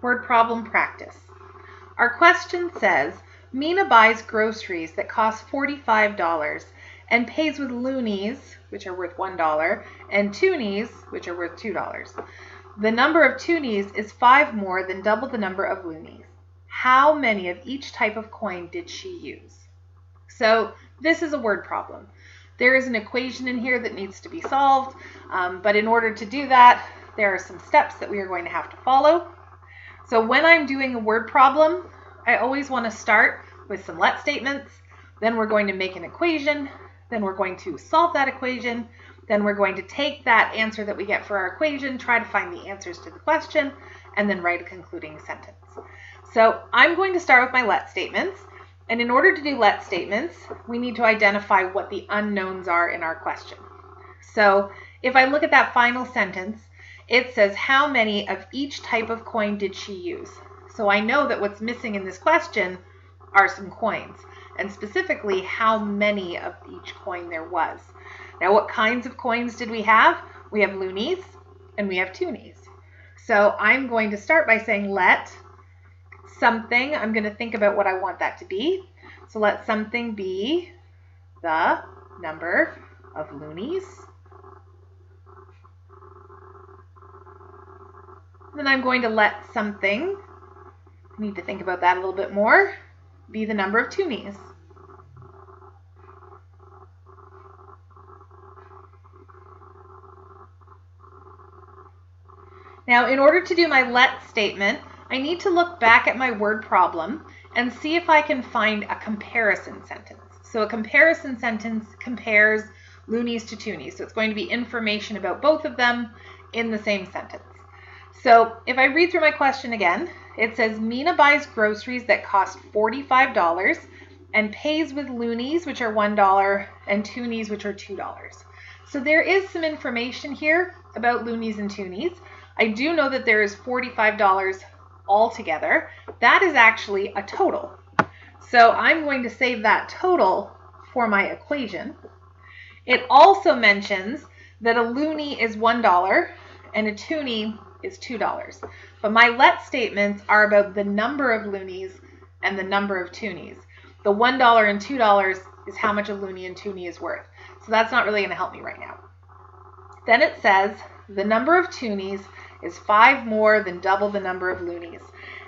Word problem practice. Our question says, Mina buys groceries that cost $45 and pays with loonies, which are worth $1, and toonies, which are worth $2. The number of toonies is 5 more than double the number of loonies. How many of each type of coin did she use? So this is a word problem. There is an equation in here that needs to be solved, but in order to do that, there are some steps that we are going to have to follow. So when I'm doing a word problem, I always want to start with some let statements, then we're going to make an equation, then we're going to solve that equation, then we're going to take that answer that we get for our equation, try to find the answers to the question, and then write a concluding sentence. So I'm going to start with my let statements, and in order to do let statements, we need to identify what the unknowns are in our question. So if I look at that final sentence, it says how many of each type of coin did she use? So I know that what's missing in this question are some coins, and specifically how many of each coin there was. Now what kinds of coins did we have? We have loonies and we have toonies. So I'm going to start by saying let something, I'm going to think about what I want that to be. So let something be the number of loonies. Then I'm going to let something, I need to think about that a little bit more, be the number of toonies. Now, in order to do my let statement, I need to look back at my word problem and see if I can find a comparison sentence. So a comparison sentence compares loonies to toonies. So it's going to be information about both of them in the same sentence. So if I read through my question again, it says Mina buys groceries that cost $45 and pays with loonies, which are $1, and toonies, which are $2. So there is some information here about loonies and toonies. I do know that there is $45 altogether. That is actually a total. So I'm going to save that total for my equation. It also mentions that a loonie is $1 and a toonie is $2. But my let statements are about the number of loonies and the number of toonies. The $1 and $2 is how much a loonie and toonie is worth. So that's not really going to help me right now. Then it says the number of toonies is 5 more than double the number of loonies.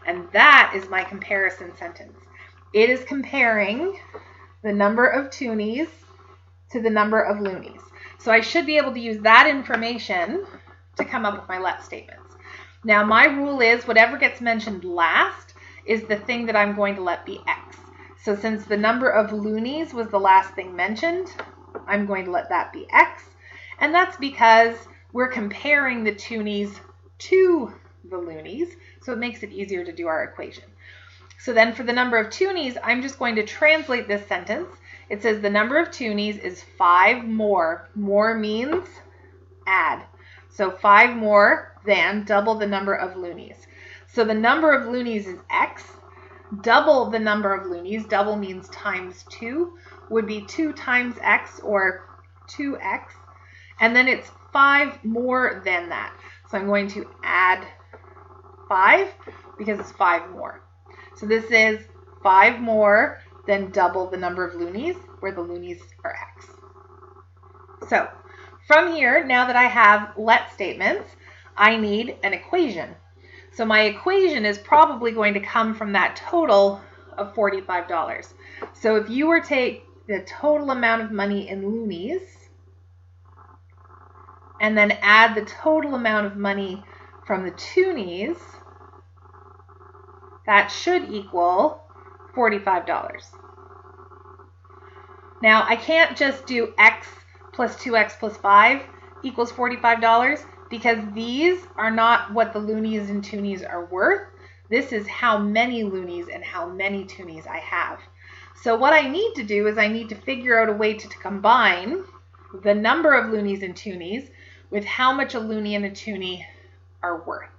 And that is my comparison sentence. It is comparing the number of toonies to the number of loonies. So I should be able to use that information to come up with my let statements. Now my rule is whatever gets mentioned last is the thing that I'm going to let be X. So since the number of loonies was the last thing mentioned, I'm going to let that be X. And that's because we're comparing the toonies to the loonies, so it makes it easier to do our equation. So then for the number of toonies, I'm just going to translate this sentence. It says the number of toonies is 5 more. More means add. So 5 more than double the number of loonies. So the number of loonies is X. Double the number of loonies, double means times 2, would be 2 times X or 2X. And then it's 5 more than that. So I'm going to add 5 because it's 5 more. So this is 5 more than double the number of loonies, where the loonies are X. So from here, now that I have let statements, I need an equation. So my equation is probably going to come from that total of $45. So if you were to take the total amount of money in loonies and then add the total amount of money from the toonies, that should equal $45. Now, I can't just do X plus 2X plus 5 equals $45 because these are not what the loonies and toonies are worth. This is how many loonies and how many toonies I have. So what I need to do is I need to figure out a way to combine the number of loonies and toonies with how much a loonie and a toonie are worth.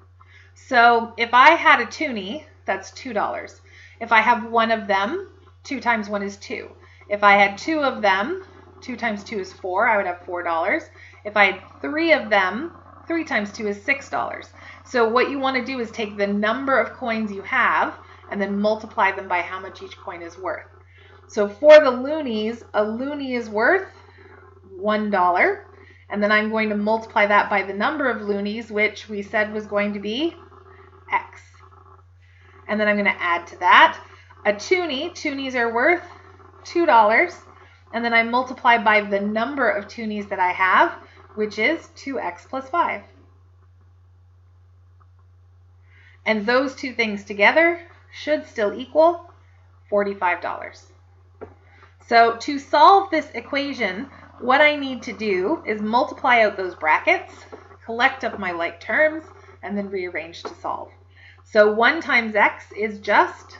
So if I had a toonie, that's $2. If I have one of them, 2 times 1 is 2. If I had 2 of them, 2 times 2 is 4, I would have $4. If I had 3 of them, 3 times 2 is $6. So what you want to do is take the number of coins you have and then multiply them by how much each coin is worth. So for the loonies, a loonie is worth $1. And then I'm going to multiply that by the number of loonies, which we said was going to be X. And then I'm going to add to that a toonie. Toonies are worth $2. And then I multiply by the number of toonies that I have, which is 2x plus 5. And those two things together should still equal $45. So to solve this equation, what I need to do is multiply out those brackets, collect up my like terms, and then rearrange to solve. So 1 times x is just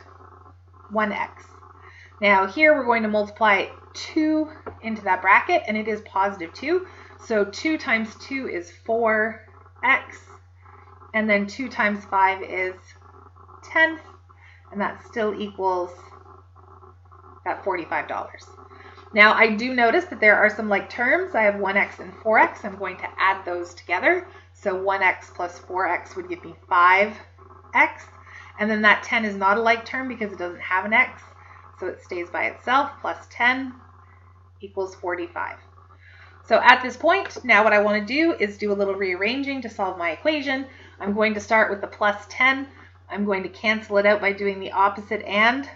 1x. Now here we're going to multiply 2 into that bracket, and it is positive 2. So 2 times 2 is 4x, and then 2 times 5 is 10, and that still equals that $45. Now I do notice that there are some like terms. I have 1x and 4x. I'm going to add those together. So 1x plus 4x would give me 5x. And then that 10 is not a like term because it doesn't have an x. So it stays by itself. Plus 10 equals 45. So at this point, now what I want to do is do a little rearranging to solve my equation. I'm going to start with the plus 10. I'm going to cancel it out by doing the opposite and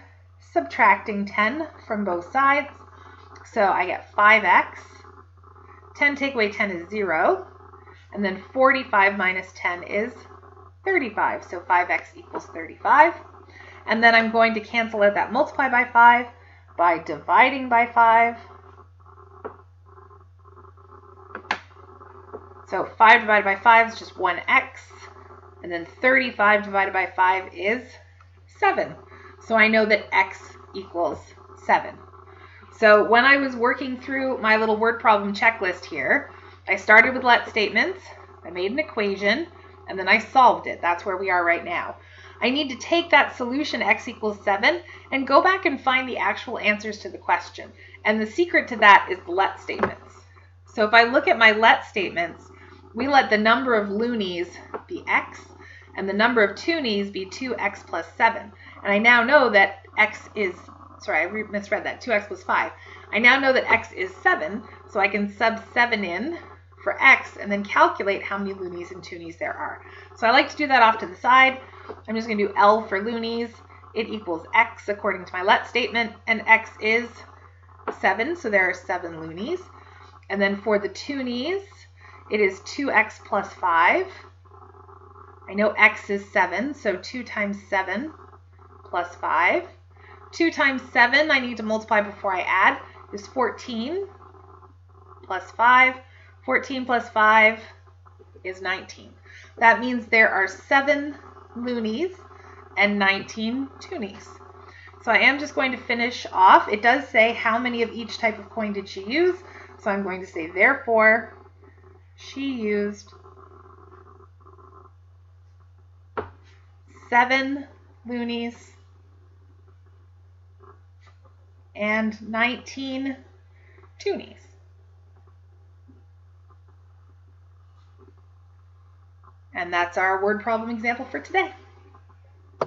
subtracting 10 from both sides. So I get 5x. 10 take away 10 is 0. And then 45 minus 10 is 35. So 5x equals 35. And then I'm going to cancel out that multiply by 5 by dividing by 5. So 5 divided by 5 is just 1x. And then 35 divided by 5 is 7. So I know that x equals 7. So when I was working through my little word problem checklist here, I started with let statements, I made an equation, and then I solved it. That's where we are right now. I need to take that solution x equals 7 and go back and find the actual answers to the question. And the secret to that is the let statements. So if I look at my let statements, we let the number of loonies be x and the number of toonies be 2x plus 7. And I now know that x is, sorry, I misread that, 2x plus 5. I now know that x is 7, so I can sub 7 in for x and then calculate how many loonies and toonies there are. So I like to do that off to the side. I'm just going to do L for loonies. It equals x according to my let statement, and x is 7, so there are 7 loonies. And then for the toonies, it is 2x plus 5. I know x is 7, so 2 times 7 plus 5. 2 times 7, I need to multiply before I add, is 14 plus 5. 14 plus 5 is 19. That means there are 7 loonies and 19 toonies. So I am just going to finish off. It does say how many of each type of coin did she use. So I'm going to say, therefore, she used 7 loonies and 19 toonies. And that's our word problem example for today.